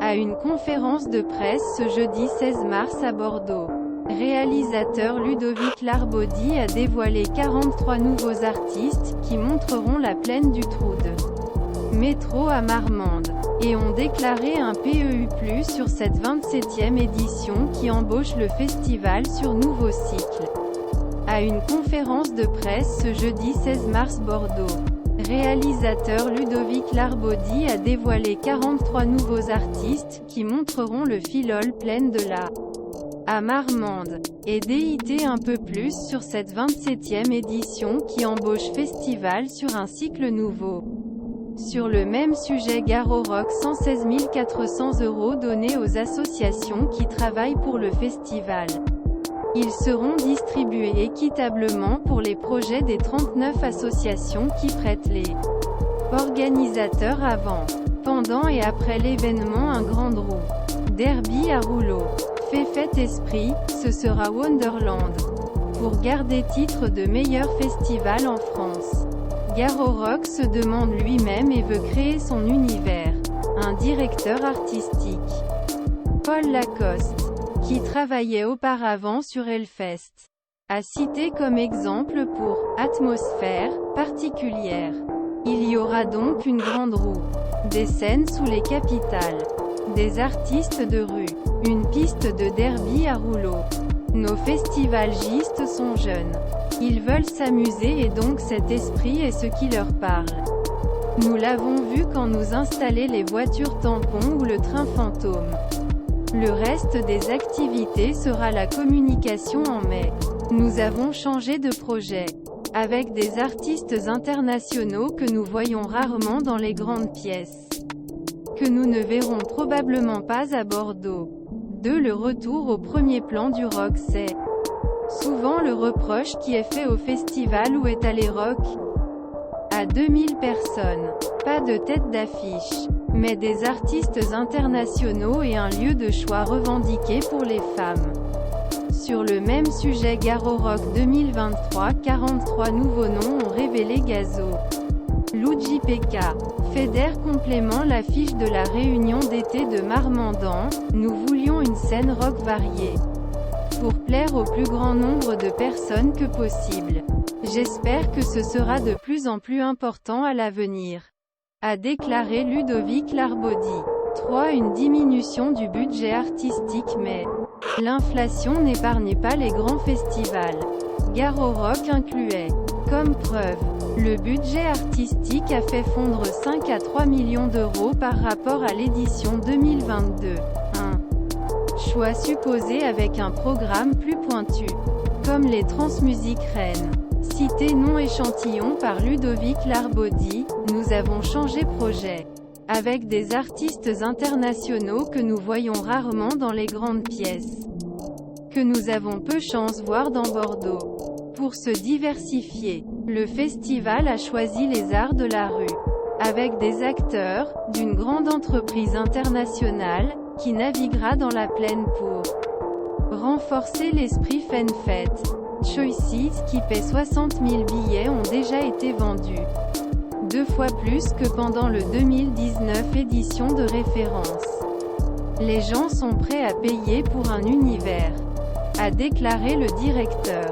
à une conférence de presse ce jeudi 16 mars à Bordeaux. Réalisateur Ludovic Larbaudy a dévoilé 43 nouveaux artistes, qui montreront la plaine du trou de métro à Marmande, et ont déclaré un PEU+, sur cette 27e édition qui embauche le festival sur nouveau cycle. À une conférence de presse ce jeudi 16 mars Bordeaux. Réalisateur Ludovic Larbaudy a dévoilé 43 nouveaux artistes, qui montreront le filol plaine de la à Marmande, et DIT un peu plus sur cette 27e édition qui embauche festival sur un cycle nouveau. Sur le même sujet, Gare au Rock, 116 400 € donnés aux associations qui travaillent pour le festival. Ils seront distribués équitablement pour les projets des 39 associations qui prêtent les organisateurs avant, pendant et après l'événement un grand roue. Derby à rouleau. Fait fête esprit, ce sera Wonderland. Pour garder titre de meilleur festival en France. Gare au Rock se demande lui-même et veut créer son univers. Un directeur artistique. Paul Lacoste, qui travaillait auparavant sur Hellfest, a cité comme exemple pour « atmosphère particulière ». Il y aura donc une grande roue, des scènes sous les capitales, des artistes de rue, une piste de derby à rouleau. Nos festivalistes sont jeunes. Ils veulent s'amuser et donc cet esprit est ce qui leur parle. Nous l'avons vu quand nous installons les voitures tampons ou le train fantôme. Le reste des activités sera la communication en mai. Nous avons changé de projet, avec des artistes internationaux que nous voyons rarement dans les grandes pièces, que nous ne verrons probablement pas à Bordeaux. 2. Le retour au premier plan du rock, c'est souvent le reproche qui est fait au festival où est allé rock à 2000 personnes. Pas de tête d'affiche, mais des artistes internationaux et un lieu de choix revendiqué pour les femmes. Sur le même sujet, Gare au Rock 2023, 43 nouveaux noms ont révélé Gazo, Luigi PK, Feder complément l'affiche de la réunion d'été de Marmandans. Nous voulions une scène rock variée, pour plaire au plus grand nombre de personnes que possible. J'espère que ce sera de plus en plus important à l'avenir, a déclaré Ludovic Larbaudy. 3. Une diminution du budget artistique, mais l'inflation n'épargne pas les grands festivals. Gare au Rock incluait, comme preuve, le budget artistique a fait fondre 5 à 3 millions d'euros par rapport à l'édition 2022. Un choix supposé avec un programme plus pointu, comme les Transmusiques Rennes. Cité non échantillon par Ludovic Larbaudy, nous avons changé projet, avec des artistes internationaux que nous voyons rarement dans les grandes pièces, que nous avons peu chance voir dans Bordeaux. Pour se diversifier, le festival a choisi les arts de la rue, avec des acteurs, d'une grande entreprise internationale, qui naviguera dans la plaine pour renforcer l'esprit Fun-Fête. Choices qui paient 60 000 billets ont déjà été vendus, 2 fois plus que pendant le 2019 édition de référence. Les gens sont prêts à payer pour un univers, a déclaré le directeur.